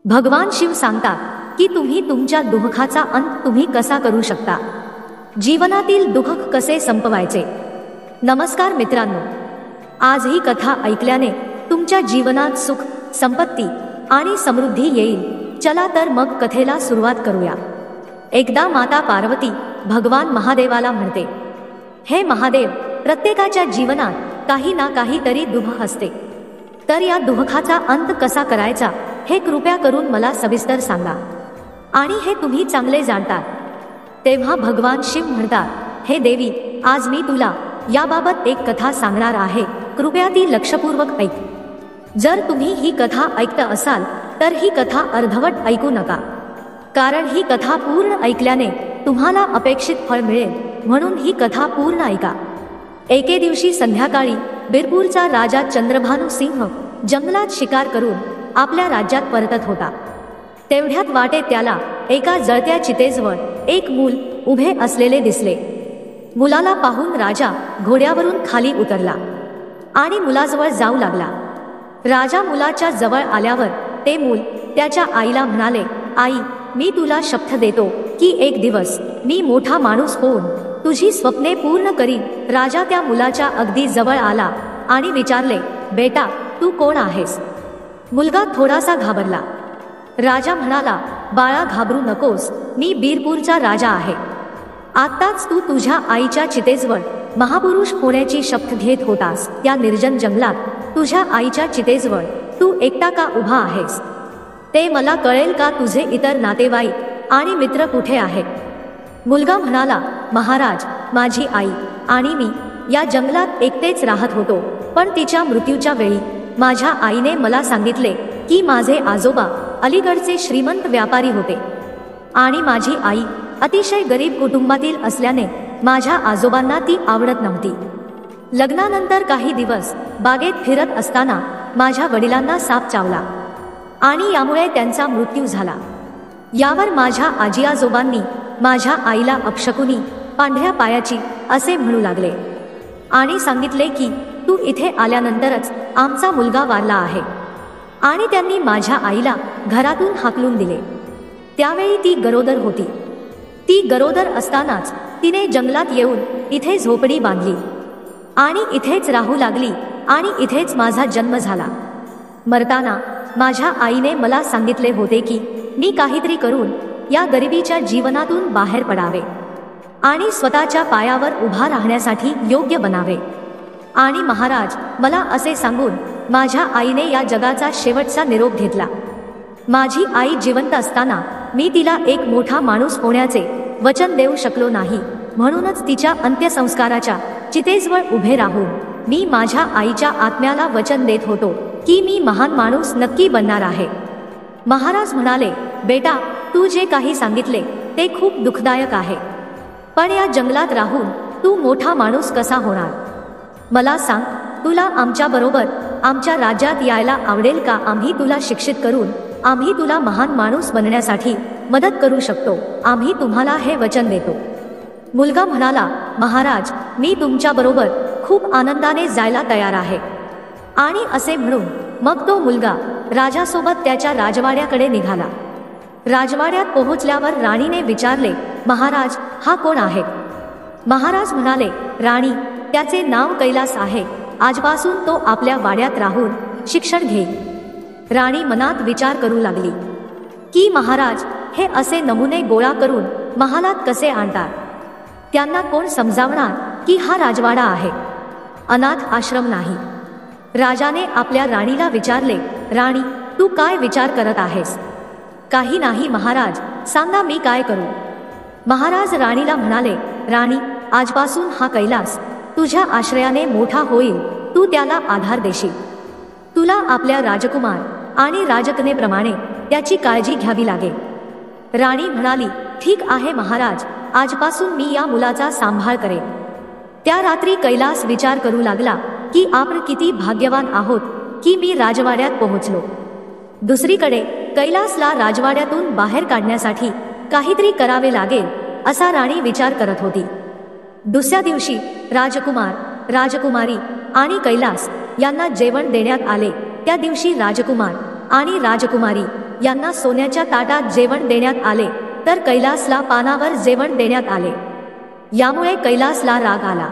भगवान शिव सांगतात की तुम्ही तुमच्या दुःखाचा अंत तुम्ही कसा करू शकता, जीवनातील दुःख कसे संपवायचे। नमस्कार मित्रांनो, आज ही कथा ऐकल्याने तुमच्या जीवनात सुख, संपत्ती आणि समृद्धी येईल। चला तर मग कथेला सुरुवात करूया। एकदा माता पार्वती भगवान महादेवाला म्हणते, हे महादेव, प्रत्येकाच्या जीवनात काही ना काहीतरी दुःख असते, तर या दुःखाचा अंत कसा करायचा हे कृपया करून मला सविस्तर सांगा, आणि हे तुम्ही चांगले जाणतात। तेव्हा भगवान शिव म्हणतात, हे देवी, आज मी तुला याबाबत एक कथा सांगणार आहे, कृपया ती लक्षपूर्वक ऐक। जर तुम्ही ही कथा ऐकत असाल तर ही कथा अर्धवट ऐकू नका, कारण ही कथा पूर्ण ऐकल्याने तुम्हाला अपेक्षित फळ मिळेल, म्हणून ही कथा पूर्ण ऐका। एके दिवशी संध्याकाळी बीरपूरचा राजा चंद्रभानू सिंह जंगलात शिकार करून आपल्या राज्यात परतत होता। तेवढ्यात वाटेत त्याला एका जळत्या चितेजवळ एक मूल उभे असलेले दिसले। मुलाला पाहून राजा घोड्यावरून खाली उतरला आणि मुलाजवळ जाऊ लागला। राजा मुलाच्या जवळ आल्यावर ते मूल त्याच्या आईला म्हणाले, आई, मी तुला शपथ देतो की एक दिवस मी मोठा माणूस होऊन तुझी स्वप्ने पूर्ण करीन। राजा त्या मुलाच्या अगदी जवळ आला आणि विचारले, बेटा, तू कोण आहेस? मुलगा थोडासा घाबरला। राजा म्हणाला, बाळा, घाबरू नकोस, मी बीरपूरचा राजा आहे। आत्ताच तू तुझ्या आईच्या चितेजवळ महापुरुष होण्याची शपथ घेत होतास, त्या निर्जन जंगलात तुझ्या आईच्या चितेजवळ तू एकटा का उभा आहेस? ते मला कळेल का तुझे इतर नातेवाईक आणि मित्र कुठे आहेत? मुलगा म्हणाला, महाराज, माझी आई आणि मी या जंगलात एकटेच राहत होतो, पण तिच्या मृत्यूच्या वेळी माझ्या आईने मला सांगितले की माझे आजोबा अलीकडचे श्रीमंत व्यापारी होते आणि माझी आई अतिशय गरीब कुटुंबातील असल्याने माझ्या आजोबांना ती आवडत नव्हती। लग्नानंतर काही दिवस बागेत फिरत असताना माझ्या वडिलांना साप चावला आणि यामुळे त्यांचा मृत्यू झाला। यावर माझ्या आजी आजोबांनी माझ्या आईला अपशकुनी, पांढऱ्या पायाची असे म्हणू लागले आणि सांगितले की तू इथे आल्यानंतरच आमचा मुलगा वारला आहे, आणि त्यांनी माझ्या आईला घरातून हाकलून दिले। त्यावेळी ती गरोदर होती। ती गरोदर असतानाच तिने जंगलात येऊन इथे झोपडी बांधली आणि इथेच राहू लागली आणि इथेच माझा जन्म झाला। मरताना माझ्या आईने मला सांगितले होते की मी काहीतरी करून या गरिबीच्या जीवनातून बाहेर पडावे आणि स्वतःच्या पायावर उभा राहण्यासाठी योग्य बनावे। आणि महाराज, मला असे सांगून माझ्या आईने या जगाचा शेवटचा निरोप घेतला। माझी आई जिवंत असताना मी तिला एक मोठा माणूस होण्याचे वचन देऊ शकलो नाही, म्हणूनच तिच्या अंत्यसंस्काराच्या चितेजवळ उभे राहून मी माझ्या आईच्या आत्म्याला वचन देत होतो की मी महान माणूस नक्की बनणार आहे। महाराज म्हणाले, बेटा, तू जे काही सांगितले ते खूप दुःखदायक आहे, पण या जंगलात राहून तू मोठा माणूस कसा होणार? मला सांग, तुला आमच्याबरोबर आमच्या राज्यात यायला आवडेल का? आम्ही तुला शिक्षित करून आम्ही तुला महान माणूस बनण्यासाठी मदत करू शकतो, आम्ही तुम्हाला हे वचन देतो। मुलगा म्हणाला, महाराज, मी तुमच्याबरोबर खूप आनंदाने जायला तयार आहे। आणि असे म्हणून मग तो मुलगा राजासोबत त्याच्या राजवाड्याकडे निघाला। राजवाड्यात पोहोचल्यावर राणीने विचारले, महाराज, हा कोण आहे? महाराज म्हणाले, राणी, त्याचे नाव कैलास आहे, आजपासून तो आपल्या वाड्यात राहून शिक्षण घेईल। राणी मनात विचार करू लागली की महाराज हे असे नमुने गोळा करून महालात कसे आणतात? त्यांना कोण समजावणार की हा राजवाडा आहे, अनाथ आश्रम नाही? राजाने आपल्या राणीला विचारले, राणी, तू काय विचार करत आहेस? काही नाही महाराज, सांगा मी काय करू? महाराज राणीला म्हणाले, राणी, आजपासून हा कैलास तुझ्या आश्रयाने मोठा होईल, तू त्याला आधार देशील। तुला आपल्या राजकुमार आणि राजकन्येप्रमाणे त्याची काळजी घ्यावी लागेल। राणी म्हणाली, ठीक आहे महाराज, आजपासून मी या मुलाचा सांभाळ करेन। त्या रात्री कैलास विचार करू लागला की आपण किती भाग्यवान आहोत की मी राजवाड्यात पोहोचलो। दुसरीकडे कैलासला राजवाड्यातून बाहेर काढण्यासाठी काहीतरी करावे लागेल असा राणी विचार करत होती। दुसऱ्या दिवशी राजकुमार, राजकुमारी आणि कैलास यांना जेवण देण्यात आले। त्या दिवशी राजकुमार आणि राजकुमारी यांना सोन्याच्या ताटात जेवण देण्यात आले तर कैलासला पानावर जेवण देण्यात आले। यामुळे कैलासला राग आला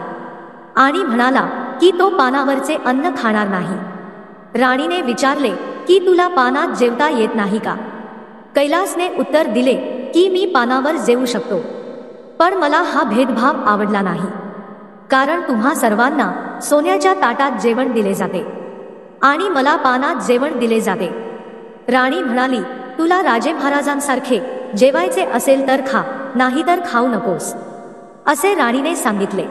आणि म्हणाला की तो पानावरचे अन्न खाणार नाही। राणीने विचारले की तुला पानात जेवता येत नाही का? कैलासने उत्तर दिले की मी पानावर जेवू शकतो, पण मला हा भेदभाव आवडला नाही, कारण तुम्हा सर्वांना सोन्याच्या ताटात जेवण दिले जाते आणि मला पानात जेवण दिले जाते। राणी म्हणाली, तुला राजे महाराजांसारखे जेवायचे असेल तर खा, नाहीतर खाऊ नकोस, असे राणीने सांगितले।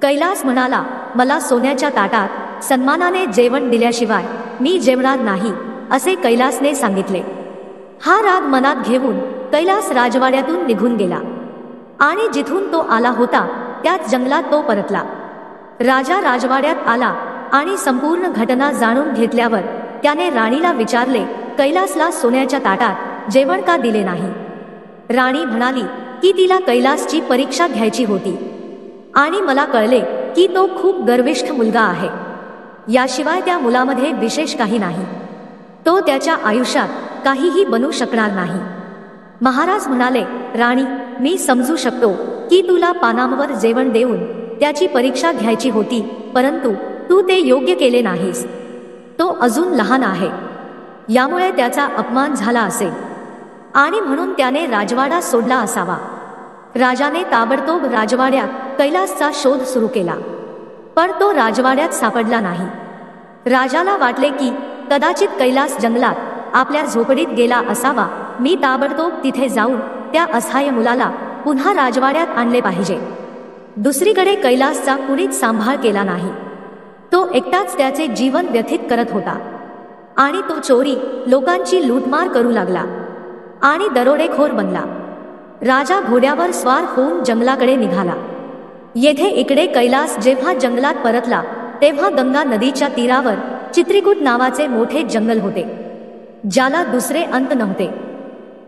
कैलास म्हणाला, मला सोन्याच्या ताटात सन्मानाने जेवण दिल्याशिवाय मी जेवणार नाही, असे कैलासने सांगितले। हा राग मनात घेऊन कैलास राजवाड्यातून निघून गेला आणि जिथून तो आला होता त्याच जंगलात तो परतला। राजा राजवाड्यात आला आणि संपूर्ण घटना जाणून घेतल्यावर त्याने राणीला विचारले, कैलासला सोन्याच्या ताटात जेवण का दिले नाही? राणी म्हणाली की तिला कैलासची परीक्षा घ्यायची होती आणि मला कळले की तो खूप गर्विष्ठ मुलगा आहे, याशिवाय त्या मुलामध्ये विशेष काही नाही, तो त्याच्या आयुष्यात काहीही बनू शकणार नाही। महाराज म्हणाले, राणी, मी समजू शकतो की तुला पानावर जेवण देऊन त्याची परीक्षा घ्यायची होती, परंतु तू ते योग्य केले नाहीस। तो अजून लहान आहे, यामुळे त्याचा अपमान झाला असेल आणि म्हणून त्याने राजवाडा सोडला असावा। राजाने ताबडतोब राजवाड्यात कैलासचा शोध सुरू केला, पण तो राजवाड्यात सापडला नाही। राजाला वाटले की कदाचित कैलास जंगलात आपल्या झोपडीत गेला असावा, मी ताबडतोब तिथे जाऊन त्या असहाय्य मुलाला पुन्हा राजवाड्यात आणले पाहिजे। दुसरीकडे कैलासचा कुणीच सांभाळ केला नाही, तो एकटाच त्याचे जीवन व्यथित करत होता आणि तो चोरी, लोकांची लूटमार करू लागला आणि दरोडेखोर बनला। राजा घोड्यावर स्वार होऊन जंगलाकडे निघाला। येथे इकडे कैलास जेव्हा जंगलात परतला तेव्हा गंगा नदीच्या तीरावर चित्रिकूट नावाचे मोठे जंगल होते, ज्याला दुसरे अंत नव्हते।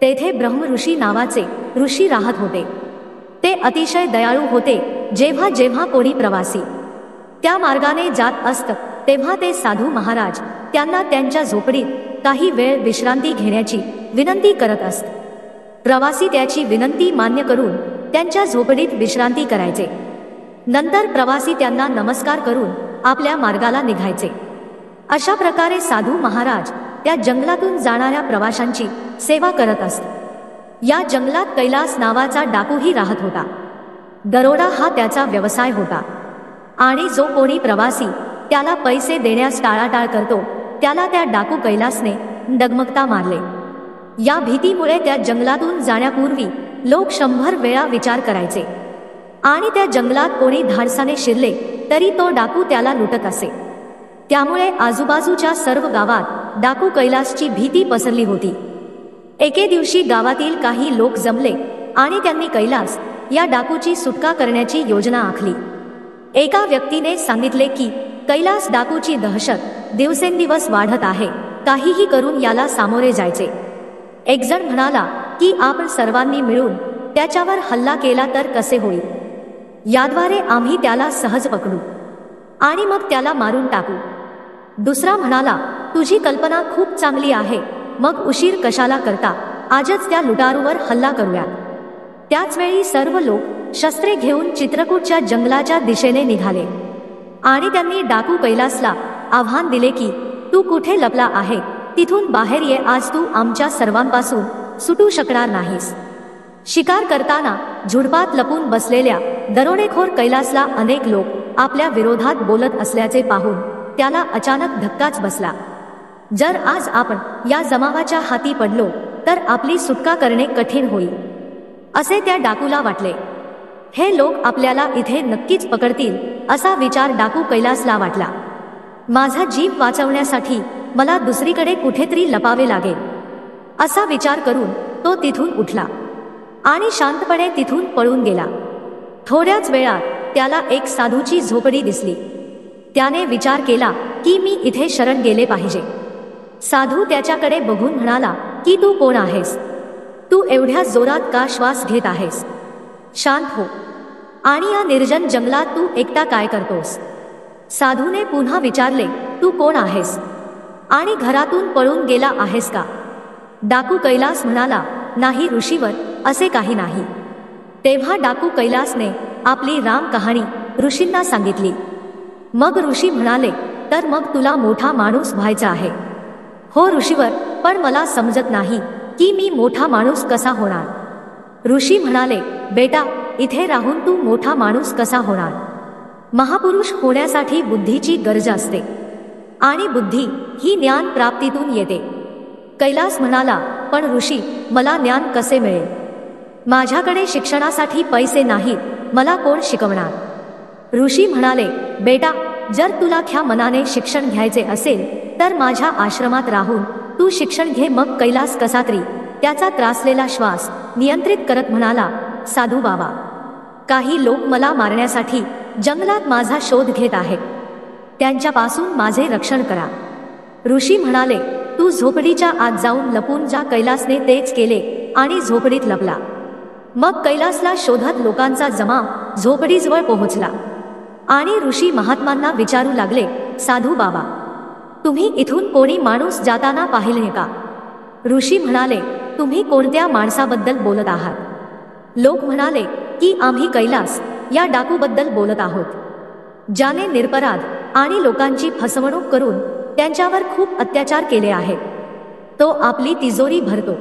तेथे ब्रह्मऋषी नावाचे ऋषी राहत होते। ते अतिशय दयाळू होते। जेव्हा जेव्हा कोणी प्रवासी त्या मार्गाने जात असत तेव्हा ते साधू महाराज त्यांना त्यांच्या झोपडीत काही वेळ विश्रांती घेण्याची विनंती करत असत। प्रवासी त्याची विनंती मान्य करून त्यांच्या झोपडीत विश्रांती करायचे। नंतर प्रवासी त्यांना नमस्कार करून आपल्या मार्गाला निघायचे। अशा प्रकारे साधू महाराज त्या जंगलातून जाणाऱ्या प्रवाशांची सेवा करत असत। या जंगलात कैलास नावाचा डाकूही राहत होता। दरोडा हा त्याचा व्यवसाय होता आणि जो कोणी प्रवासी त्याला पैसे देण्यास टाळाटाळ करतो त्याला त्या डाकू कैलासने डगमगता मारले। या भीतीमुळे त्या जंगलातून जाण्यापूर्वी लोक 100 वेळा विचार करायचे आणि त्या जंगलात कोणी धाडसाने शिरले तरी तो डाकू त्याला लुटत असे। त्यामुळे आजूबाजूच्या सर्व गावात डाकू कैलासची भीती पसरली होती। एके दिवशी गावातील काही लोक जमले आणि त्यांनी कैलास या डाकूची सुटका करण्याची योजना आखली। एका व्यक्तीने सांगितले की कैलास डाकूची दहशत दिवसेंदिवस वाढत आहे, काहीही करून याला सामोरे जायचे। एक जण म्हणाला की आपण सर्वांनी मिळून त्याच्यावर हल्ला केला तर कसे होईल? याद्वारे आम्ही त्याला सहज पकडू आणि मग त्याला मारून टाकू। दुसरा म्हणाला, तुझी कल्पना खूप चांगली आहे, मग उशीर कशाला करता, आजच त्या लुटारूवर हल्ला करूया। त्याच वेळी सर्व लोक शस्त्रे घेऊन चित्रकूटच्या जंगलाच्या दिशेने निघाले आणि त्यांनी डाकू कैलासला आव्हान दिले की तू कुठे लपला आहे, तिथून बाहेर ये, आज तू आमच्या सर्वांपासून सुटू शकणार नाहीस। शिकार करताना झुडपात लपून बसलेल्या दरोडेखोर कैलासला अनेक लोक आपल्या विरोधात बोलत असल्याचे पाहून त्याला अचानक धक्काच बसला। जर आज आपण या जमावाच्या हाती पडलो तर आपली सुटका करणे कठीण होईल, असे त्या डाकूला वाटले। हे लोक आपल्याला इथे नक्कीच पकडतील असा विचार डाकू कैलासला वाटला। माझा जीव वाचवण्यासाठी मला दुसरीकडे कुठेतरी लपावे लागेल, असा विचार करून तो तिथून उठला आणि शांतपणे तिथून पळून गेला। थोड्याच वेळात त्याला एक साधूची झोपडी दिसली। त्याने विचार केला की मी इथे शरण गेले पाहिजे। साधू त्याच्याकडे बघून म्हणाला की तू कोण आहेस? तू एवढ्या जोरात का श्वास घेत आहेस? शांत हो आणि या निर्जन जंगलात तू एकटा काय करतोस? साधूने पुन्हा विचारले, तू कोण आहेस आणि घरातून पळून गेला आहेस का? डाकू कैलास म्हणाला, नाही ऋषीवर, असे काही नाही. तेव्हा डाकू कैलासने आपली राम कहाणी ऋषींना सांगितली. मग ऋषी म्हणाले, तर मग तुला मोठा माणूस व्हायचा आहे. हो ऋषीवर, पण मला समजत नाही की मी मोठा माणूस कसा होणार. ऋषी म्हणाले, बेटा, इथे राहून तू मोठा माणूस कसा होणार. महापुरुष होण्यासाठी बुद्धीची गरज असते आणि बुद्धी ही ज्ञान प्राप्तीतून येते. कैलास म्हणाला, पण ऋषी, मला ज्ञान कसे मिळेल. माझ्याकडे शिक्षणासाठी पैसे नाहीत, मला कोण शिकवणार. ऋषी म्हणाले, बेटा, जर तुला ख्या मनाने शिक्षण घ्यायचे असेल तर माझ्या आश्रमात राहून तू शिक्षण घे. मग कैलास कसा तरी त्याचा त्रासलेला श्वास नियंत्रित करत म्हणाला, साधू बाबा, काही लोक मला मारण्यासाठी जंगलात माझा शोध घेत आहेत, त्यांच्यापासून माझे रक्षण करा. ऋषी म्हणाले, तू झोपडीच्या आत जाऊन लपून जा. कैलासने तेच केले आणि झोपडीत लपला. मग कैलासला शोधत लोकांचा जमाव झोपडीजवळ पोहोचला आणि ऋषी महात्मांना विचारू लागले, साधू बाबा, तुम्ही इथून कोणी माणूस जाताना पाहिले का. ऋषी म्हणाले, तुम्ही कोणत्या माणसाबद्दल बोलत आहात. लोक म्हणाले की आम्ही कैलास या डाकूबद्दल बोलत आहोत, ज्याने निरपराध आणि लोकांची फसवणूक करून त्यांच्यावर खूप अत्याचार केले आहेत. तो आपली तिजोरी भरतो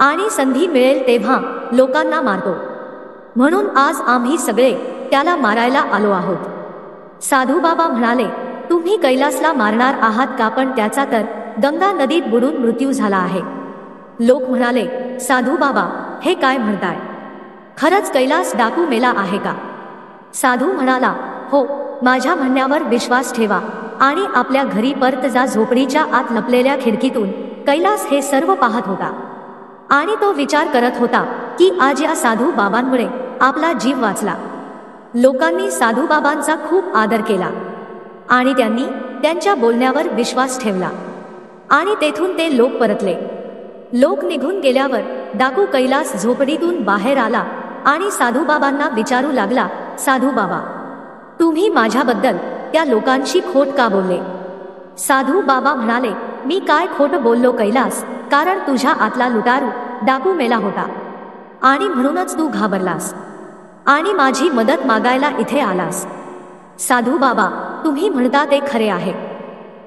आणि संधी मिळेल तेव्हा लोकांना मारतो. म्हणून आज आम्ही सगळे त्याला मारायला आलो आहोत. साधू बाबा म्हणाले, तुम्ही कैलासला मारणार आहात का. पण त्याचा तर गंगा नदीत बुडून मृत्यू झाला आहे. लोक म्हणाले, साधू बाबा, हे काय म्हणताय. खरंच कैलास डाकू मेला आहे का. साधू म्हणाला, हो, माझ्या म्हणण्यावर विश्वास ठेवा आणि आपल्या घरी परत जा. झोपडीच्या आत लपलेल्या खिडकीतून कैलास हे सर्व पाहत होता आणि तो विचार करत होता की आज या साधू बाबांमुळे आपला जीव वाचला. लोकांनी साधू बाबांचा खूप आदर केला आणि त्यांनी त्यांच्या बोलण्यावर विश्वास ठेवला आणि तेथून ते लोक परतले. लोक निघून गेल्यावर डाकू कैलास झोपडीतून बाहेर आला आणि साधू बाबांना विचारू लागला, साधू बाबा, तुम्ही माझ्याबद्दल त्या लोकांशी खोट का बोलले. साधू बाबा म्हणाले, मी काय खोट बोललो कैलास, कारण तुझ्या आतला लुटारू डाकू मेला होता आणि म्हणूनच तू घाबरलास आणि माझी मदत मागायला इथे आलास. साधू बाबा, तुम्ही म्हणता ते खरे आहे.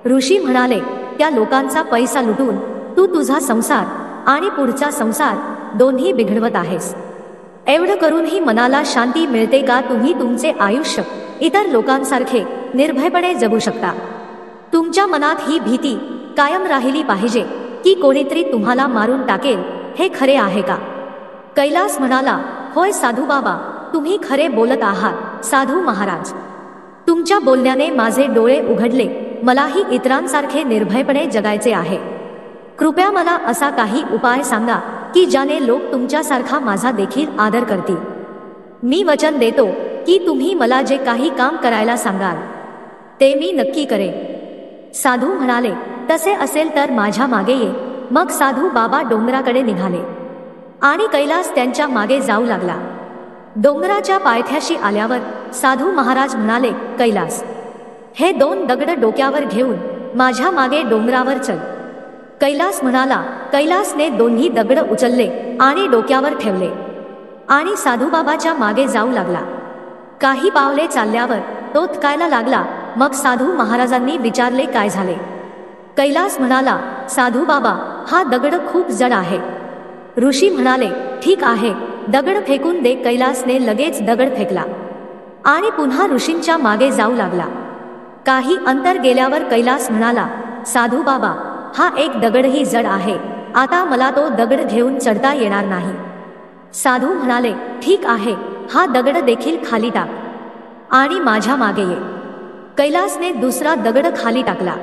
ऋषी म्हणाले, त्या लोकांचा पैसा लुटून तू तुझा संसार आणि पुढचा संसार दोन्ही बिघडवत आहेस. एवढं करूनही मनाला शांती मिळते का. तुम्ही तुमचे आयुष्य इतर लोकांसारखे निर्भयपणे जगू शकता. तुमच्या मनात ही भीती कायम राहिली पाहिजे की कोणीतरी तुम्हाला मारून टाकेल. हे खरे आहे का. कैलास म्हणाला, होय साधू बाबा, तुम्ही खरे बोलत आहात. साधू महाराज, तुमच्या बोलण्याने माझे डोळे उघडले. मलाही इतरांसारखे निर्भयपणे जगायचे आहे. कृपया मला असा काही उपाय सांगा की ज्याने लोक तुमच्यासारखा माझा देखील आदर करतील. मी वचन देतो की तुम्ही मला जे काही काम करायला सांगाल ते मी नक्की करेन. साधू म्हणाले, तसे असेल तर माझ्या मागे ये. मग साधू बाबा डोंगराकडे निघाले आणि कैलास त्यांच्या मागे जाऊ लागला. डोंगराच्या पायथ्याशी आल्यावर साधू महाराज म्हणाले, कैलास, हे 2 दगड डोक्यावर घेऊन माझ्या मागे डोंगरावर चल. कैलास म्हणाला. कैलासने दोन्ही दगड उचलले आणि डोक्यावर ठेवले आणि साधूबाबाच्या मागे जाऊ लागला. काही पावले चालल्यावर तो थकायला लागला. मग साधू महाराजांनी विचारले, काय झाले. कैलास म्हणाला, साधू बाबा, हा दगड खूप जड आहे. ऋषी म्हणाले, ठीक आहे, दगड फेकून दे. कैलासने लगेच दगड फेकला आणि पुन्हा ऋषींच्या मागे जाऊ लागला. काही अंतर गेल्यावर कैलास म्हणाला, साधू बाबा, हा एक दगडही जड आहे. आता मला तो दगड घेऊन चढता येणार नाही. साधू म्हणाले, ठीक आहे, हा दगड देखील खाली टाक आणि माझ्या मागे ये. कैलासने दुसरा दगड खाली टाकला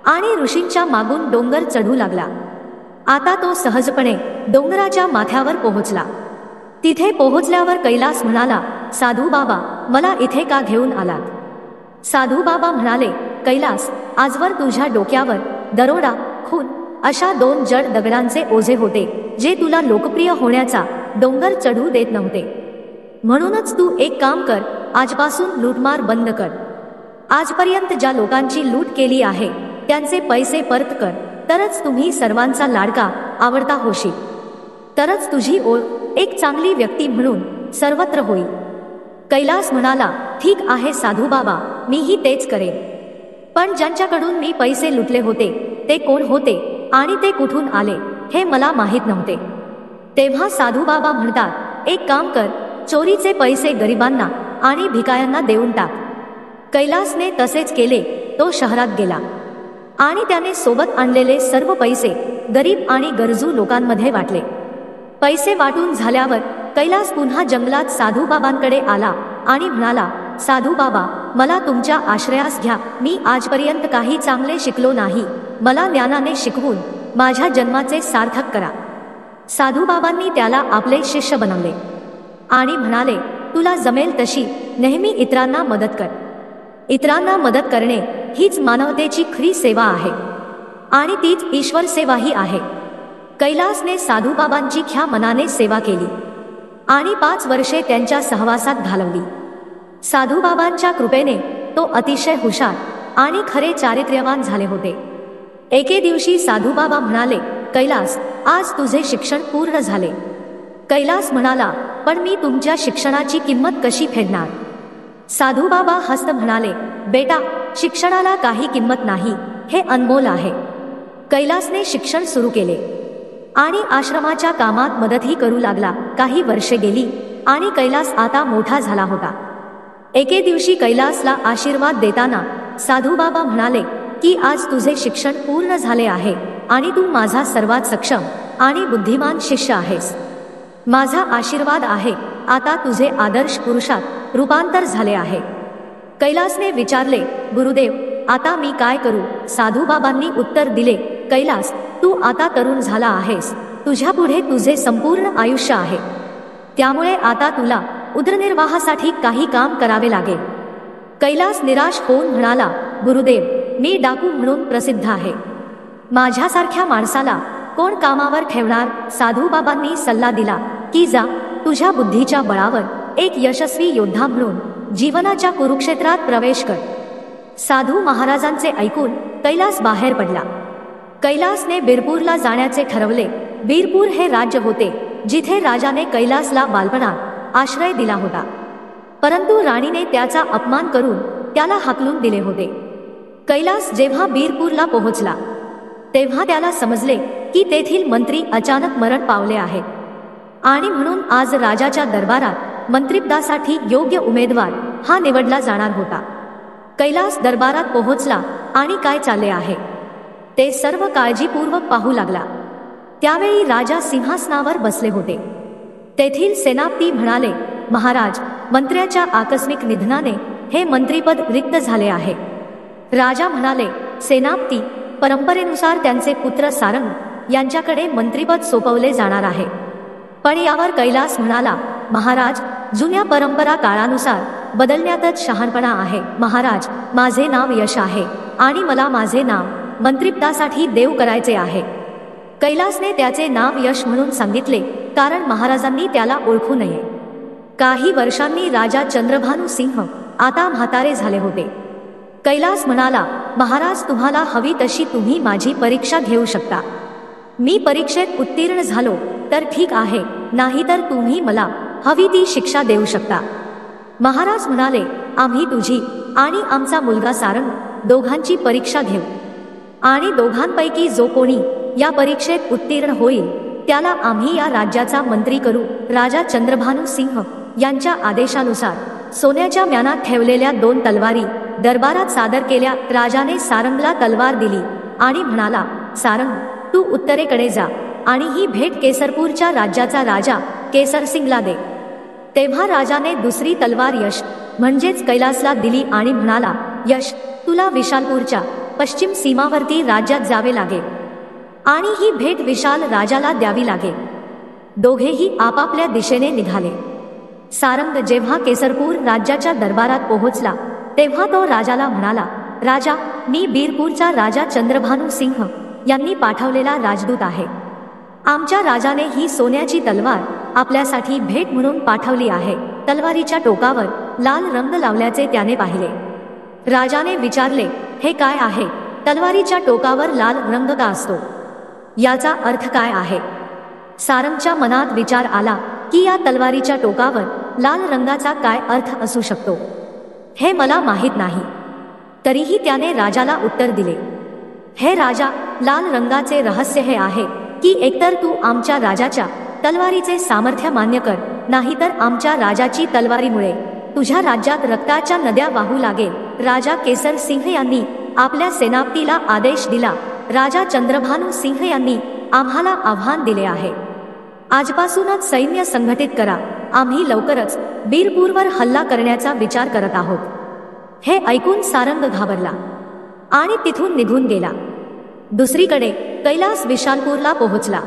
आणि ऋषींच्या मागून डोंगर चढू लागला. आता तो सहजपणे डोंगराच्या माथ्यावर पोहोचला. तिथे पोहोचल्यावर कैलास म्हणाला, साधू बाबा, मला इथे का घेऊन आलात. साधू बाबा म्हणाले, कैलास, आजवर तुझ्या डोक्यावर दरोडा, खून अशा 2 जड दगडांचे ओझे होते जे तुला लोकप्रिय होण्याचा डोंगर चढू देत नव्हते. म्हणूनच तू एक काम कर, आजपासून लूटमार बंद कर. आजपर्यंत ज्या लोकांची लूट केली आहे त्यांचे पैसे परत कर तरच तुम्ही सर्वांचा लाडका आवडता होशील, तरच तुझी ओळख एक चांगली व्यक्ती म्हणून सर्वत्र होईल. कैलास म्हणाला, ठीक आहे साधू बाबा, मीही तेच करेन. पण ज्यांच्याकडून मी पैसे लुटले होते ते कोण होते आणि ते कुठून आले हे मला माहीत नव्हते. तेव्हा साधू बाबा म्हणतात, एक काम कर, चोरीचे पैसे गरिबांना आणि भिकायांना देऊन टाक. कैलासने तसेच केले. तो शहरात गेला आणि त्याने सोबत आणलेले सर्व पैसे गरीब आणि गरजू लोकांमध्ये वाटले. पैसे वाटून झाल्यावर कैलास पुन्हा जंगलात साधू बाबांकडे आला आणि म्हणाला, साधू बाबा, मला तुमच्या आश्रयास घ्या. मी आजपर्यंत काही चांगले शिकलो नाही, मला ज्ञानाने शिकवून माझ्या जन्माचे सार्थक करा. साधू बाबांनी त्याला आपले शिष्य बनवले आणि म्हणाले, तुला जमेल तशी नेहमी इतरांना मदत कर. इतरांना मदत करणे हीच मानवतेची खरी सेवा आहे आणि तीच ईश्वर सेवाही आहे. कैलासने साधू बाबांची ख्या मनाने सेवा केली आणि 5 वर्षे त्यांच्या सहवासात घालवली. साधू बाबांच्या कृपेने तो अतिशय हुशार आणि खरे चारित्र्यवान झाले होते. एके दिवशी साधू बाबा म्हणाले, कैलास, आज तुझे शिक्षण पूर्ण झाले. कैलास म्हणाला, पण मी तुमच्या शिक्षणाची किंमत कशी फेडणार? साधू बाबा हसत म्हणाले, बेटा, शिक्षणाला काही किंमत नाही, हे अनमोल आहे. कैलासने शिक्षण सुरू केले आणि आश्रमाच्या कामात मदतही करू लागला. काही वर्षे गेली आणि कैलास आता मोठा झाला होता. एके दिवशी कैलासला आशीर्वाद देताना साधू बाबा म्हणाले की आज तुझे शिक्षण पूर्ण झाले आहे आणि तू माझा सर्वात सक्षम आणि बुद्धिमान शिष्य आहेस. माझा आशीर्वाद आहे, आता तुझे आदर्श पुरुषात रूपांतर झाले आहे. कैलासने विचारले, गुरुदेव, आता मी काय करू? साधू बाबांनी उत्तर दिले, कैलास, तू आता तरुण झाला आहेस, तुझ्या पुढे तुझे संपूर्ण आयुष्य आहे. त्यामुळे आता तुला उदरनिर्वाहासाठी काही काम करावे लागेल. कैलास निराश होऊन म्हणाला, गुरुदेव, मी डाकू म्हणून प्रसिद्ध आहे, माझ्यासारख्या माणसाला कोण कामावर ठेवणार? साधू बाबांनी सल्ला दिला की जा, तुझ्या बुद्धीच्या बळावर एक यशस्वी योद्धा म्हणून जीवनाच्या कुरुक्षेत्रात प्रवेश कर. साधू महाराजांचे ऐकून कैलास बाहेर पडला. कैलासने बीरपूरला जाण्याचे ठरवले. बीरपूर हे राज्य होते जिथे राजाने कैलासला बालपणात आश्रय दिला होता, परंतु राणीने त्याचा अपमान करून त्याला हाकलून दिले होते. कैलास जेव्हा बीरपूरला पोहोचला तेव्हा त्याला समजले की तेथील मंत्री अचानक मरण पावले आहेत आणि म्हणून आज राजाच्या दरबारात मंत्रिपदासाठी योग्य उमेदवार हा निवडला जाणार होता. कैलास दरबारात पोहोचला आणि काय चालले आहे ते सर्व काळजीपूर्वक पाहू लागला. त्यावेळी राजा सिंहासनावर बसले होते. तेथील सेनापती म्हणाले, महाराज, मंत्र्याच्या आकस्मिक निधनाने हे मंत्रीपद रिक्त झाले आहे. राजा म्हणाले, सेनापती, परंपरेनुसार त्यांचे पुत्र सारंग यांच्याकडे मंत्रीपद सोपवले जाणार आहे. पण यावर कैलास म्हणाला, महाराज, जुन्या परंपरा काळानुसार बदलण्यातच शहाणपणा आहे. महाराज, माझे नाव यश आहे आणि मला माझे नाव मंत्रिपदासाठी देव करायचे आहे. कैलासने त्याचे नाव यश म्हणून सांगितले कारण महाराजांनी त्याला ओळखू नये. काही वर्षांनी राजा चंद्रभानू सिंह आता म्हातारे झाले होते. कैलास म्हणाला, महाराज, तुम्हाला हवी तशी तुम्ही माझी परीक्षा घेऊ शकता. मी परीक्षेत उत्तीर्ण झालो तर ठीक आहे, नाहीतर तुम्ही मला हवी ती शिक्षा देऊ शकता. महाराज म्हणाले, आम्ही तुझी आणि आमचा मुलगा सारंग दोघांची परीक्षा घेऊ आणि दोघांपैकी जो कोणी या परीक्षेत उत्तीर्ण होईल त्याला आम्ही या राज्याचा मंत्री करू. राजा चंद्रभानू सिंह यांच्या आदेशानुसार सोन्याच्या म्यानात ठेवलेल्या 2 तलवारी दरबारात सादर केल्या. राजाने सारंगला तलवार दिली आणि म्हणाला, सारंग, तू उत्तरेकडे जा आणि ही भेट केसरपूरच्या राज्याचा राजा केसरसिंगला दे. तेव्हा राजाने दुसरी तलवार यश म्हणजेच कैलासला दिली आणि म्हणाला, यश, तुला विशालपूरच्या पश्चिम सीमावर्ती राज्यात जावे लागेल आणि ही भेट विशाल राजाला द्यावी लागेल. दोघेही आपापल्या दिशेने निघाले. सारंग जेव्हा केसरपूर राज्याच्या दरबारात पोहोचला तेव्हा तो राजाला म्हणाला, राजा, मी बीरपूरचा राजा चंद्रभानू सिंह यांनी पाठवलेला राजदूत आहे. आमच्या राजाने ही सोन्याची तलवार आपल्यासाठी भेट म्हणून पाठवली आहे. तलवारीच्या टोकावर लाल रंग लावल्याचे त्याने पाहिले. राजाने विचारले, हे काय आहे? तलवारीच्या टोकावर लाल रंग का असतो? याचा अर्थ काय आहे? सारंगच्या मनात विचार आला की या तलवारीच्या टोकावर लाल रंगाचा काय अर्थ असू शकतो, हे मला माहीत नाही. तरीही त्याने राजाला उत्तर दिले, हे राजा, लाल रंगाचे रहस्य हे आहे की एकतर तू आमच्या राजाच्या तलवारीचे सामर्थ्य मान्य कर, नाहीतर आमच्या राजाची तलवारीमुळे तुझ्या राज्यात रक्ताच्या नद्या वाहू लागेल. राजा केसर सिंह यांनी आपल्या सेनापतीला आदेश दिला. राजा चंद्रभानु सिंह यांनी आम्हाला आव्हान दिले आहे. आजपासूनच सैन्य संघटित करा. आम्ही लवकरच बीरपूरवर हल्ला करण्याचा विचार करत आहोत. हे ऐकून सारंग घाबरला आणि तिथून निघून गेला. दुसरीकडे कैलास विशालपूरला पोहोचला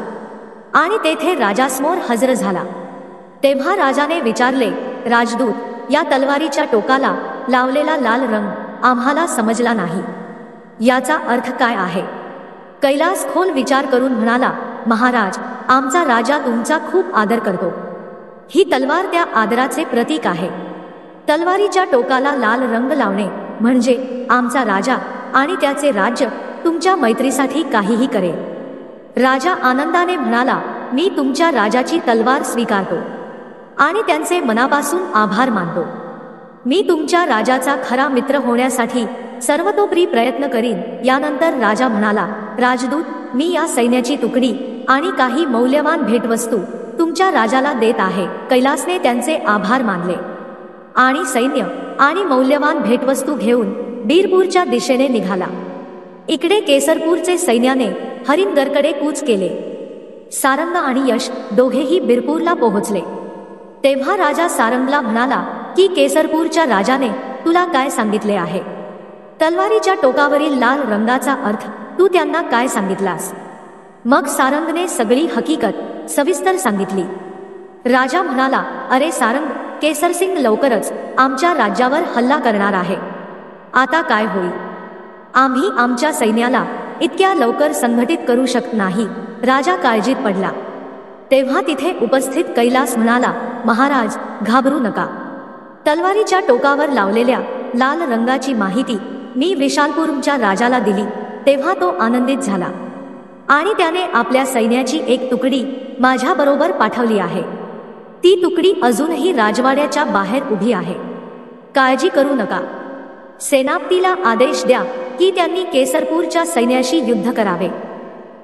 आणि तेथे राजासमोर हजर झाला. तेव्हा राजाने विचारले, राजदूत, या तलवारीच्या टोकाला लावलेला लाल रंग आम्हाला समजला नाही. याचा अर्थ काय आहे? कैलास खोल विचार करून म्हणाला, महाराज, आमचा राजा तुमचा खूप आदर करतो. ही तलवार त्या आदराचे प्रतीक आहे. तलवारीच्या टोकाला लाल रंग लावणे म्हणजे आमचा राजा आणि त्याचे राज्य तुमच्या मैत्रीसाठी काहीही करेल. राजा आनंदाने म्हणाला, मी तुमच्या राजाची तलवार स्वीकारतो आणि त्यांचे मनापासून आभार मानतो. मी तुमच्या राजाचा खरा मित्र होण्यासाठी सर्वतोपरी प्रयत्न करीन. यानंतर राजा म्हणाला, राजदूत, मी या सैन्याची तुकडी आणि काही मौल्यवान भेटवस्तू तुमच्या राजाला देत आहे. कैलासने त्यांचे आभार मानले आणि सैन्य आणि मौल्यवान भेटवस्तू घेऊन बीरपूरच्या दिशेने निघाला. इकडे केसरपूरचे सैन्याने हरिणगडकडे कूच केले. सारंग आणि यश दोघेही बीरपूरला पोहोचले. तेव्हा राजा सारंगला म्हणाला की केसरपूरच्या राजाने तुला काय सांगितले आहे? तलवारीच्या टोकावरील लाल रंगाचा अर्थ तू त्यांना काय सांगितलास? मग सारंगने सगळी हकीकत सविस्तर सांगितली. राजा म्हणाला, अरे सारंग, केसरसिंग लवकरच आमच्या राज्यावर हल्ला करणार आहे. आता काय होईल? आम्ही आमच्या सैन्याला इतक्या लवकर संघटित करू शकत नाही. राजा काळजीत पडला. तेव्हा तिथे उपस्थित कैलास म्हणाला, महाराज, घाबरू नका. तलवारीच्या टोकावर लावलेल्या लाल रंगाची माहिती मी विशालपूरच्या राजाला दिली तेव्हा तो आनंदित झाला आणि त्याने आपल्या सैन्याची एक तुकडी माझ्याबरोबर पाठवली आहे. ती तुकडी अजूनही राजवाड्याच्या बाहेर उभी आहे. काळजी करू नका. सेनापतीला आदेश द्या की त्यांनी केसरपूरच्या सैन्याशी युद्ध करावे.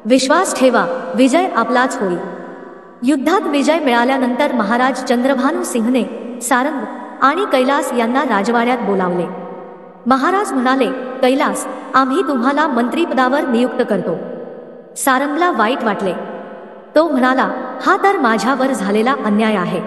विश्वास ठेवा, विजय आपलाच होईल. युद्धात विजय मिळाल्यानंतर महाराज चंद्रभानु सिंहने सारंग आणि कैलास यांना राजवाड्यात बोलावले. महाराज म्हणाले, कैलास, आम्ही तुम्हाला मंत्रीपदावर नियुक्त करतो. सारंगला वाईट वाटले. तो म्हणाला, हा तर माझ्यावर झालेला अन्याय आहे.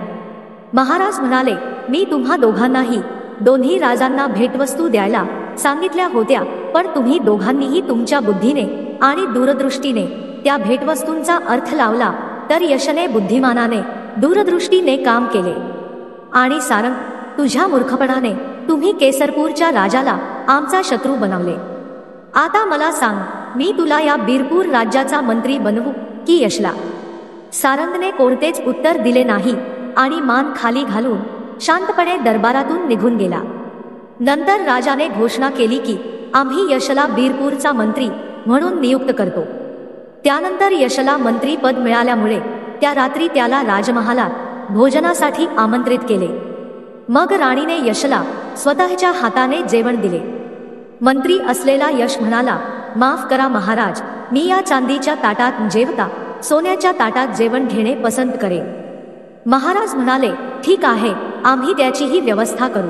महाराज म्हणाले, मी तुम्हा दोघांनाही, दोन्ही राजांना भेटवस्तू द्यायला सांगितल्या होत्या, पण तुम्ही दोघांनीही तुमच्या बुद्धीने आणि दूरदृष्टीने त्या भेटवस्तूंचा अर्थ लावला, तर यशने बुद्धिमानाने दूरदृष्टीने काम केले आणि सारंग, तुझ्या मूर्खपणाने तुम्ही केसरपूरच्या राजाला आमचा शत्रू बनवले. आता मला सांग, मी तुला या बीरपूर राज्याचा मंत्री बनवू की यशला? सारंगने कोणतेच उत्तर दिले नाही आणि मान खाली घालून शांतपणे दरबारातून निघून गेला. नंतर राजाने घोषणा केली की आम्ही यशला बीरपूरचा मंत्री म्हणून नियुक्त करतो. त्यानंतर यशला मंत्रीपद मिळाल्यामुळे त्या रात्री त्याला राजमहालात भोजनासाठी आमंत्रित केले. मग राणीने यशला स्वतःच्या हाताने जेवण दिले. मंत्री असलेला यश म्हणाला, माफ करा महाराज, मी या चांदीच्या ताटात जेवता सोन्याच्या ताटात जेवण घेणे पसंत करेन. महाराज म्हणाले, ठीक आहे, आम्ही त्याचीही व्यवस्था करू.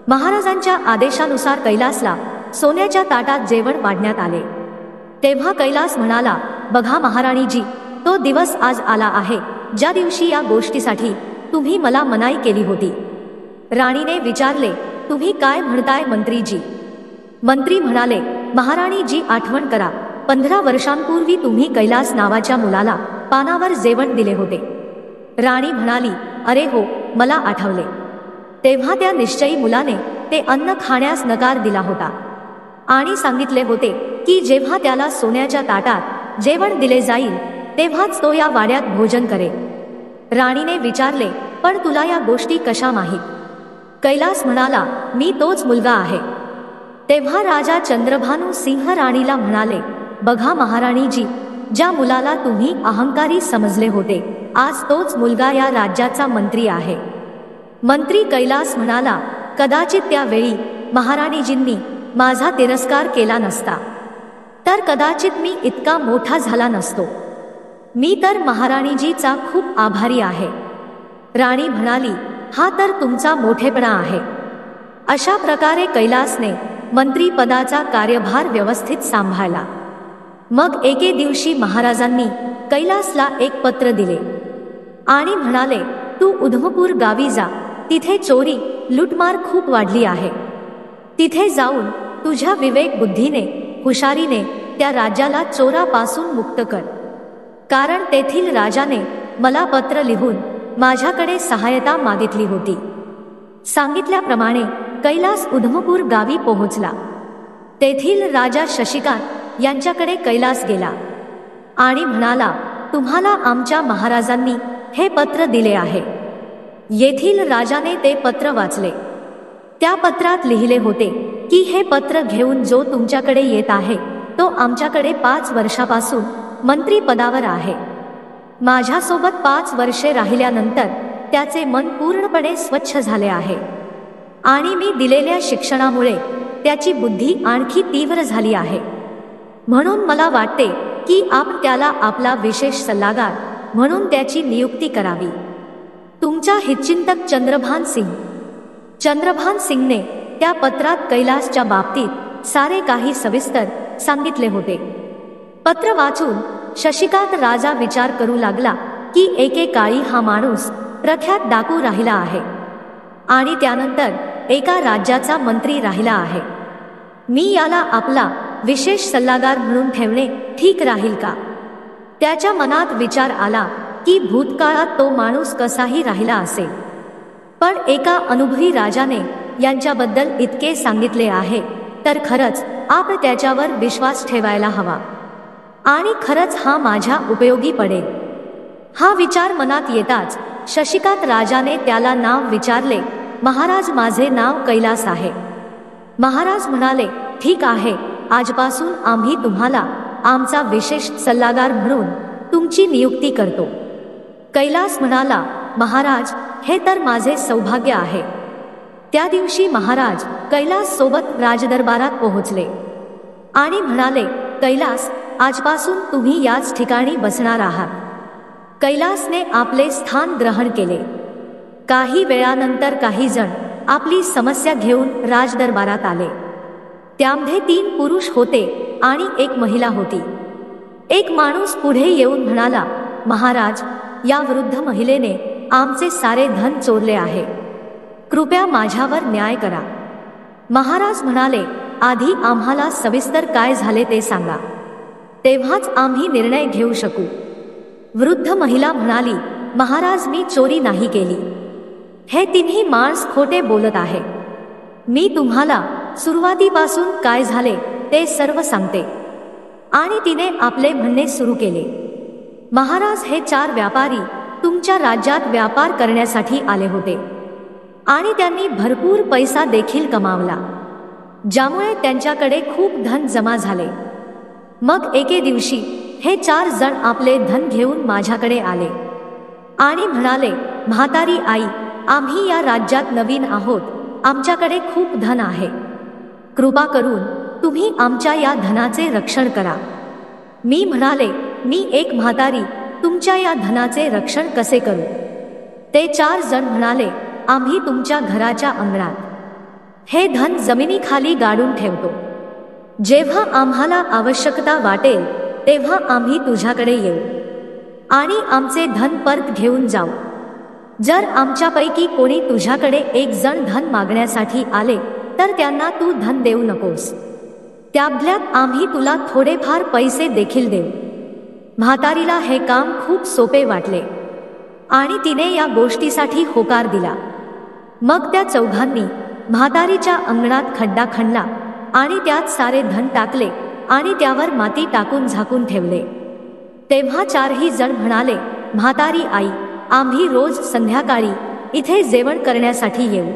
महाराजांच्या आदेशानुसार कैलासला सोन्याच्या ताटात जेवण वाढण्यात आले. तेव्हा कैलास म्हणाला, बघा महाराणीजी, तो दिवस आज आला आहे ज्या दिवशी या गोष्टीसाठी तुम्ही मला मनाई केली होती. राणीने विचारले, तुम्ही काय म्हणताय मंत्रीजी? मंत्री म्हणाले, महाराणीजी, आठवण करा, 15 वर्षांपूर्वी तुम्ही कैलास नावाच्या मुलाला पानावर जेवण दिले होते. राणी म्हणाली, अरे हो, मला आठवले. तेव्हा त्या निश्चयी मुलाने ते अन्न खाण्यास नकार दिला होता आणि सांगितले होते की जेव्हा त्याला सोन्याच्या ताटात जेवण दिले जाईल तेव्हाच तो या वाड्यात भोजन करेल. राणीने विचारले, पण तुला या गोष्टी कशा माहीत? कैलास म्हणाला, मी तोच मुलगा आहे. तेव्हा राजा चंद्रभानू सिंह राणीला म्हणाले, बघा महाराणीजी, ज्या मुलाला तुम्ही अहंकारी समजले होते, आज तोच मुलगा या राज्याचा मंत्री आहे. मंत्री कैलास म्हणाला, कदाचित त्यावेळी महाराणीजींनी माझा तिरस्कार केला नसता तर कदाचित मी इतका मोठा झाला नसतो. मी तर महाराणीजीचा खूप आभारी आहे. राणी म्हणाली, हा तर तुमचा मोठेपणा आहे. अशा प्रकारे कैलासने मंत्रीपदाचा कार्यभार व्यवस्थित सांभाळला. मग एके दिवशी महाराजांनी कैलासला एक पत्र दिले आणि म्हणाले, तू उधमपूर गावी जा. तिथे चोरी लूटमार खूप वाढली आहे. तिथे जाऊन तुझ्या विवेक बुद्धीने हुशारीने त्या राज्याला चोरापासून मुक्त कर. कारण तेथील राजाने मला पत्र लिहून माझ्याकडे सहायता मागितली होती. सांगितल्याप्रमाणे कैलास उधमपूर गावी पोहोचला. तेथील राजा शशिकांत यांच्याकडे कैलास गेला आणि म्हणाला, तुम्हाला आमच्या महाराजांनी हे पत्र दिले आहे. येथील राजाने ते पत्र वाचले. त्या पत्रात लिहिले होते की हे पत्र घेऊन जो तुमच्याकडे येत आहे तो आमच्याकडे 5 वर्षापासून मंत्रीपदावर आहे. माझ्यासोबत 5 वर्षे राहिल्यानंतर त्याचे मन पूर्णपणे स्वच्छ झाले आहे आणि मी दिलेल्या शिक्षणामुळे त्याची बुद्धी आणखी तीव्र झाली आहे. म्हणून मला वाटते की आपण त्याला आपला विशेष सल्लागार म्हणून त्याची नियुक्ती करावी. तुमचा हितचिंतक चंद्रभान सिंग. चंद्रभान सिंगने त्या पत्रात कैलासच्या बाबतीत सारे काही सविस्तर सांगितले होते. पत्र वाचून शशिकांत राजा विचार करू लागला की एकेकाळी हा माणूस प्रख्यात डाकू राहिला आहे आणि त्यानंतर एका राज्याचा मंत्री राहिला आहे. मी याला आपला विशेष सल्लागार म्हणून ठेवणे ठीक राहील का? त्याच्या मनात विचार आला की भूतकाळात तो माणूस कसाही राहिला असेल, पण एका अनुभवी राजाने यांच्याबद्दल इतके सांगितले आहे तर खरंच आपण त्याच्यावर विश्वास ठेवायला हवा आणि खरंच हा माझ्या उपयोगी पडेल. हा विचार मनात येताच शशिकांत राजाने त्याला नाव विचारले. महाराज, माझे नाव कैलास आहे. महाराज म्हणाले, ठीक आहे, आजपासून आम्ही तुम्हाला आमचा विशेष सल्लागार म्हणून तुमची नियुक्ती करतो. कैलास म्हणाला, महाराज, हे तर माझे सौभाग्य आहे. त्या दिवशी महाराज कैलास सोबत राजदरबारात पोहोचले आणि म्हणाले, कैलास, आजपासून तुम्ही याच ठिकाणी बसणार आहात. कैलासने आपले स्थान ग्रहण केले. काही वेळानंतर काही जण आपली समस्या घेऊन राजदरबारात आले. त्यामध्ये 3 पुरुष होते आणि 1 महिला होती. एक माणूस पुढे येऊन म्हणाला, महाराज, या वृद्ध महिलेने आमचे सारे धन चोरले आहे. कृपया माझ्यावर न्याय करा. महाराज म्हणाले, आधी आम्हाला सविस्तर काय झाले ते सांगा, तेव्हाच आम्ही निर्णय घेऊ शकू. वृद्ध महिला म्हणाली, महाराज, मी चोरी नाही केली. हे तिन्ही माणस खोटे बोलत आहे. मी तुम्हाला सुरुवातीपासून काय झाले ते सर्व सांगते. आणि तिने आपले म्हणणे सुरू केले. महाराज, हे 4 व्यापारी तुमच्या राज्यात व्यापार करण्यासाठी आले होते आणि त्यांनी भरपूर पैसा देखील कमावला, ज्यामुळे त्यांच्याकडे खूप धन जमा झाले. मग एके दिवशी हे 4 जण आपले धन घेऊन माझ्याकडे आले आणि म्हणाले, म्हातारी आई, आम्ही या राज्यात नवीन आहोत. आमच्याकडे खूप धन आहे. कृपा करून तुम्ही आमच्या या धनाचे रक्षण करा. मी म्हणाले, मी एक म्हातारी तुमच्या या धनाचे रक्षण कसे करू? ते 4 जण म्हणाले, आम्ही तुमच्या घराच्या अंगणात हे धन जमिनीखाली गाडून ठेवतो. जेव्हा आम्हाला आवश्यकता वाटेल तेव्हा आम्ही तुझ्याकडे येऊ आणि आमचे धन परत घेऊन जाऊ. जर आमच्यापैकी कोणी तुझ्याकडे 1 जण धन मागण्यासाठी आले तर त्यांना तू धन देऊ नकोस. त्या बदल्यात आम्ही तुला थोडेफार पैसे देखील देऊ. म्हातारीला हे काम खूप सोपे वाटले आणि तिने या गोष्टीसाठी होकार दिला. मग त्या चौघांनी म्हातारीच्या अंगणात खड्डा खणला आणि त्यात सारे धन टाकले आणि त्यावर माती टाकून झाकून ठेवले. तेव्हा 4ही जण म्हणाले, म्हातारी आई, आम्ही रोज संध्याकाळी इथे जेवण करण्यासाठी येऊ.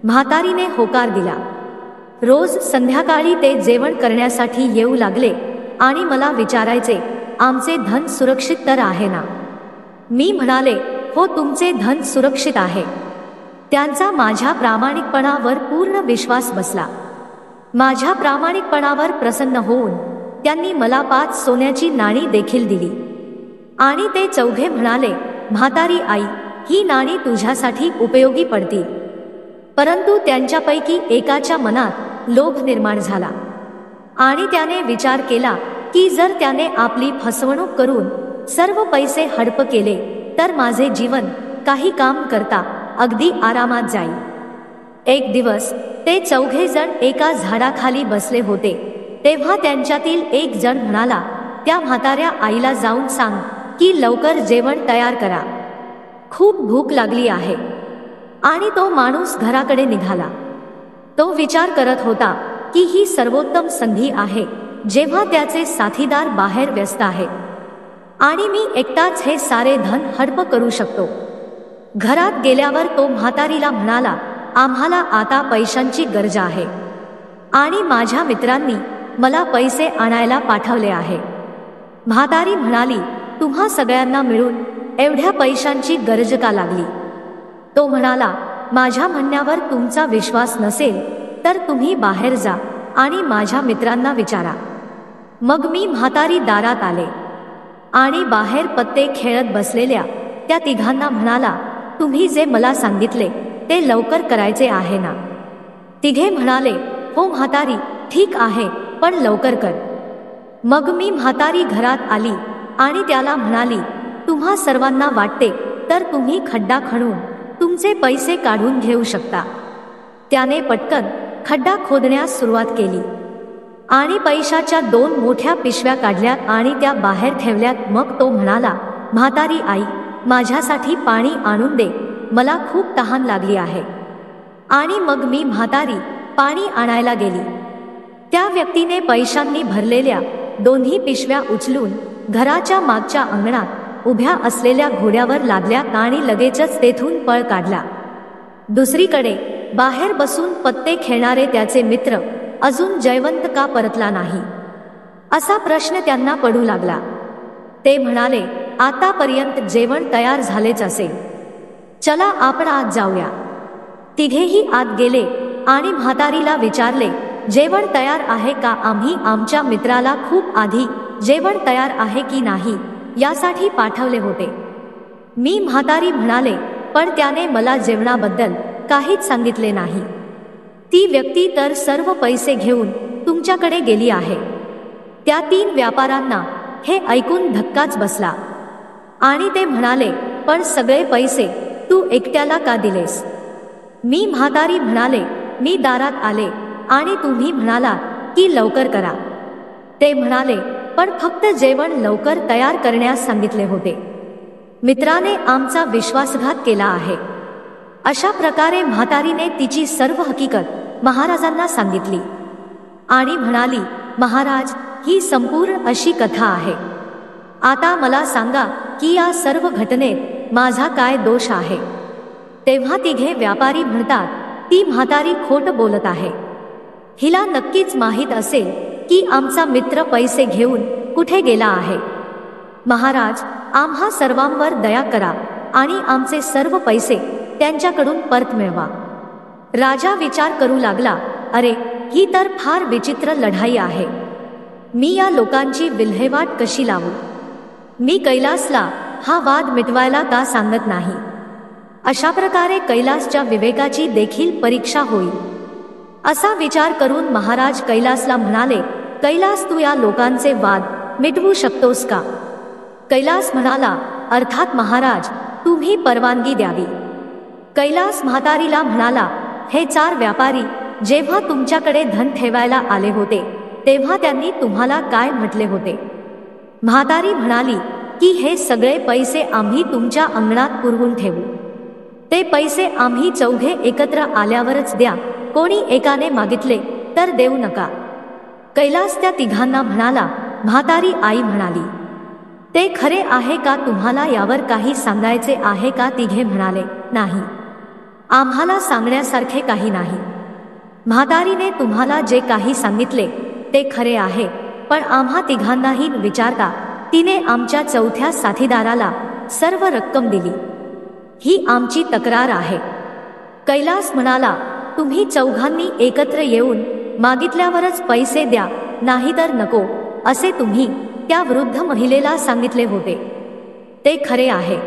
म्हातारीने होकार दिला. रोज संध्याकाळी ते जेवण करण्यासाठी येऊ लागले आणि मला विचारायचे, आमचे धन सुरक्षित तर आहे ना? मी म्हणाले, हो, तुमचे धन सुरक्षित आहे. त्यांचा माझ्या प्रामाणिकपणावर पूर्ण विश्वास बसला. माझ्या प्रामाणिकपणावर प्रसन्न होऊन त्यांनी मला 5 सोन्याची नाणी देखील दिली. आणि ते चौघे म्हणाले, म्हातारी आई, ही नाणी तुझ्यासाठी उपयोगी पडतील. परंतु त्यांच्यापैकी एकाच्या मनात लोभ निर्माण झाला आणि त्याने विचार केला की जर त्याने आपली फसवणूक करून सर्व पैसे हडप केले तर माझे जीवन काही काम करता अगदी आरामात जाईल. एक दिवस ते चौघे जण एका झाडाखाली बसले होते. तेव्हा त्यांच्यातील एक जण म्हणाला, त्या म्हाताऱ्या आईला जाऊन सांग की लवकर जेवण तयार करा, खूप भूक लागली आहे. आणि तो माणूस घराकडे निघाला. तो विचार करत होता की ही सर्वोत्तम संधी आहे जेव्हा त्याचे साथीदार बाहेर व्यस्त आहेत आणि मी एकटाच हे सारे धन हडप करू शकतो. घरात गेल्यावर तो म्हातारीला म्हणाला, आम्हाला आता पैशांची गरज आहे आणि माझ्या मित्रांनी मला पैसे आणायला पाठवले आहे. म्हातारी म्हणाली, तुम्हा सगळ्यांना मिळून एवढ्या पैशांची गरज का लागली? तो म्हणाला, माझ्या म्हणण्यावर तुमचा विश्वास नसेल तर तुम्ही बाहेर जा आणि माझ्या मित्रांना विचारा. मग मी म्हातारी दारात आले आणि बाहेर पत्ते खेळत बसलेल्या त्या तिघांना म्हणाला, तुम्ही जे मला सांगितले ते लवकर करायचे आहे ना? तिघे म्हणाले, हो म्हातारी, ठीक आहे, पण लवकर कर. मग मी म्हातारी घरात आली आणि त्याला म्हणाली, तुम्हा सर्वांना वाटते तर तुम्ही खड्डा खणून तुमचे पैसे काढून घेऊ शकता. त्याने पटकन खड्डा खोदण्यास सुरुवात केली आणि पैशाच्या 2 मोठ्या पिशव्या काढल्या आणि त्या बाहेर ठेवल्यात. मग तो म्हणाला, म्हातारी आई, माझ्यासाठी पाणी आणून दे, मला खूप तहान लागली आहे. आणि मग मी म्हातारी पाणी आणायला गेली. त्या व्यक्तीने पैशांनी भरलेल्या 2 पिशव्या उचलून घराच्या मागच्या अंगणात उभ्या असलेल्या घोड्यावर लादल्या आणि लगेचच तेथून पळ काढला. दुसरीकडे बाहेर बसून पत्ते खेळणारे त्याचे मित्र अजून जयवंत का परतला नाही असा प्रश्न त्यांना पडू लागला. ते म्हणाले, आतापर्यंत जेवण तयार झालेच असेल, चला आपण आत जाऊया. तिघेही आत गेले आणि म्हातारीला विचारले, जेवण तयार आहे का? आम्ही आमच्या मित्राला खूप आधी जेवण तयार आहे की नाही यासाठी पाठवले होते. मी म्हातारी म्हणाले, पण त्याने मला जेवणाबद्दल काहीच सांगितले नाही. ती व्यक्ती तर सर्व पैसे घेऊन तुमच्याकडे गेली आहे. त्या 3 व्यापाऱ्यांना हे ऐकून धक्काच बसला आणि ते म्हणाले, पण सगळे पैसे तू एकट्याला का दिलेस? मी म्हातारी म्हणाले, मी दारात आले आणि तुम्ही म्हणाला की लवकर करा. ते म्हणाले, पण फक्त जेवण लवकर तयार करण्यास सांगितले होते. मित्राने आमचा विश्वासघात केला आहे. अशा प्रकारे म्हातारीने तिची सर्व हकीकत महाराजांना सांगितली आणि म्हणाली, महाराज, ही संपूर्ण अशी कथा आहे. आता मला सांगा की या सर्व घटनेत माझा काय दोष आहे? तेव्हा तिघे व्यापारी म्हणतात, ती म्हातारी खोट बोलत आहे. हिला नक्कीच माहीत असेल की आमचा मित्र पैसे घेऊन कुठे गेला आहे. महाराज, आम्हा सर्वांवर दया करा आणि आमचे सर्व पैसे त्यांच्याकडून परत मिळवा. राजा विचार करू लागला, अरे, ही तर फार विचित्र लढाई आहे. मी या लोकांची विल्हेवाट कशी लावू? मी कैलासला हा वाद मिटवायला का सांगत नाही? अशा प्रकारे कैलासच्या विवेकाची देखील परीक्षा होईल. असा विचार करून महाराज कैलासला म्हणाले, कैलास, तू या लोकांचे वाद मिटवू शकतोस का? कैलास म्हणाला, अर्थात महाराज, तुम्ही परवानगी द्यावी. कैलास म्हातारीला म्हणाला, हे 4 व्यापारी जेव्हा तुमच्याकडे धन ठेवायला आले होते तेव्हा त्यांनी तुम्हाला काय म्हटले होते? म्हातारी म्हणाली की हे सगळे पैसे आम्ही तुमच्या अंगणात पुरवून ठेवू. ते पैसे आम्ही चौघे एकत्र आल्यावरच द्या. कोणी एकाने मागितले तर देऊ नका. कैलास त्या तिघांना म्हणाला. म्हातारी आई म्हणाली, ते खरे आहे का? तुम्हाला यावर काही सांगायचे आहे का? तिघे म्हणाले, नाही, आम्हाला सांगण्यासारखे काही नाही. म्हातारीने तुम्हाला जे काही सांगितले ते खरे आहे, पण आम्हा तिघांनाही विचारता तिने आमच्या चौथ्या साथीदाराला सर्व रक्कम दिली. ही आमची तक्रार आहे. कैलास म्हणाला, तुम्ही चौघांनी एकत्र येऊन मागितल्यावरच पैसे द्या, नाहीतर नको, असे तुम्ही त्या वृद्ध महिलेला सांगितले होते. ते खरे आहे.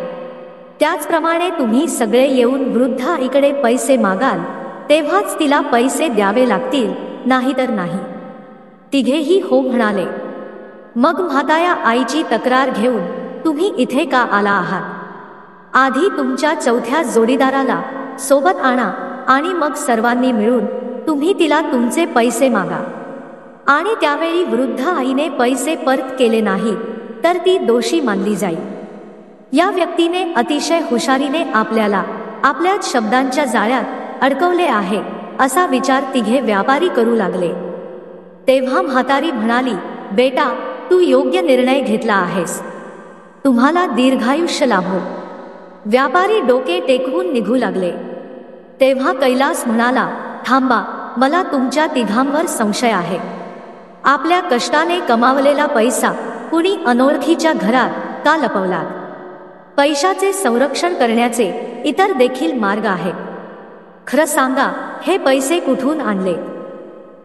त्याचप्रमाणे तुम्ही सगळे येऊन वृद्ध आईकडे पैसे मागाल तेव्हाच तिला पैसे द्यावे लागतील, नाहीतर नाही. तिघेही हो म्हणाले. मग म्हाताया आईची तक्रार घेऊन तुम्ही इथे का आला आहात? आधी तुमच्या चौथ्या जोडीदाराला सोबत आणा आणि मग सर्वांनी मिळून तुम्ही तिला तुमचे पैसे मागा. आणि त्यावेळी वृद्ध आईने पैसे परत केले नाही तर ती दोषी मानली जाईल. या व्यक्तीने अतिशय हुशारीने आपल्याला आपल्याच शब्दांच्या जाळ्यात अडकवले आहे, असा विचार तिघे व्यापारी करू लागले. तेव्हा म्हातारी म्हणाली, बेटा, तू योग्य निर्णय घेतला आहेस. तुम्हाला दीर्घायुष्य लाभो. व्यापारी डोके टेकवून निघू लागले. तेव्हा कैलास म्हणाला, थांबा, मला तुमच्या तिघांवर संशय आहे. आपल्या कष्टाने कमावलेला पैसा कुणी अनोळखीच्या घरात का लपवलात? पैशाचे संरक्षण करण्याचे इतर देखील मार्ग आहेत. खरं सांगा, हे पैसे कुठून आणले?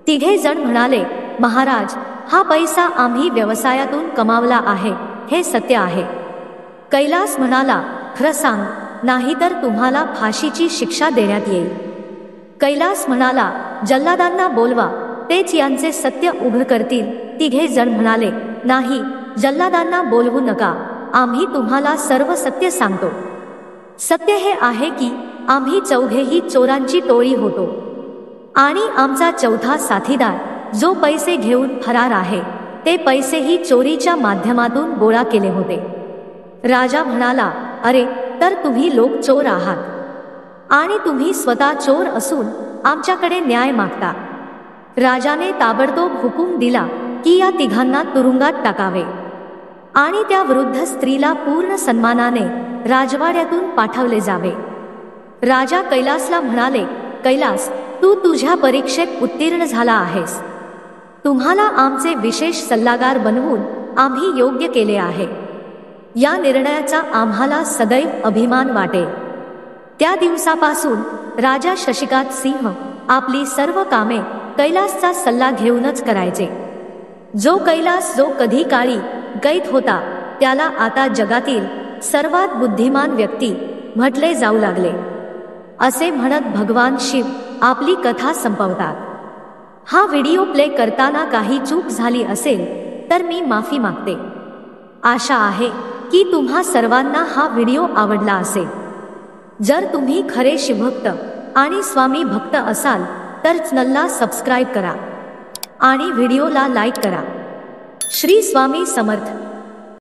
तिघे जण म्हणाले, महाराज, हा पैसा आम्ही व्यवसायातून कमावला आहे, हे सत्य आहे. कैलास म्हणाला, खरं सांग, नाहीतर तुम्हाला फाशीची शिक्षा देण्यात येईल. कैलास म्हणाला, जल्लादांना बोलवा, तेच यांचे सत्य उघड करतील. तिघे जण म्हणाले, नाही, जल्लादांना बोलवू नका, आम्ही तुम्हाला सर्व सत्य सांगतो. सत्य हे आहे की आम्ही चौघेही चोरांची टोळी होतो आणि आमचा चौथा साथीदार जो पैसे घेऊन फरार आहे ते पैसेही चोरीच्या माध्यमातून गोळा केले होते. राजा म्हणाला, अरे, तर तुम्ही लोक चोर आहात आणि तुम्ही स्वतः चोर असून आमच्याकडे न्याय मागता. राजाने ताबडतोब हुकूम दिला की या तिघांना तुरुंगात टाकावे आणि त्या वृद्ध स्त्रीला पूर्ण सन्मानाने राजवाड्यातून पाठवले जावे. राजा कैलासला म्हणाले, कैलास, तू तुझ्या परीक्षेत उत्तीर्ण झाला आहेस. तुम्हाला आमचे विशेष सल्लागार बनवून आम्ही योग्य केले आहे. या निर्णयाचा आम्हाला सदैव अभिमान वाटेल. त्या दिवसापासून राजा शशिकांत सिंह आपली सर्व कामे कैलासचा सल्ला घेऊनच करायचे. जो कैलास जो कधी काळी गैत होता त्याला आता जगातील सर्वात बुद्धिमान व्यक्ती म्हटले जाऊ लागले. असे म्हणत भगवान शिव आपली कथा संपवतात. हा व्हिडिओ प्ले करताना काही चूक झाली असेल तर मी माफी मागते. आशा आहे की तुम्हा सर्वांना हा व्हिडिओ आवडला असेल. जर तुम्ही खरे शिवभक्त आणि स्वामी भक्त असाल तर चॅनलला सबस्क्राईब करा आणि व्हिडिओला लाईक करा. श्री स्वामी समर्थ.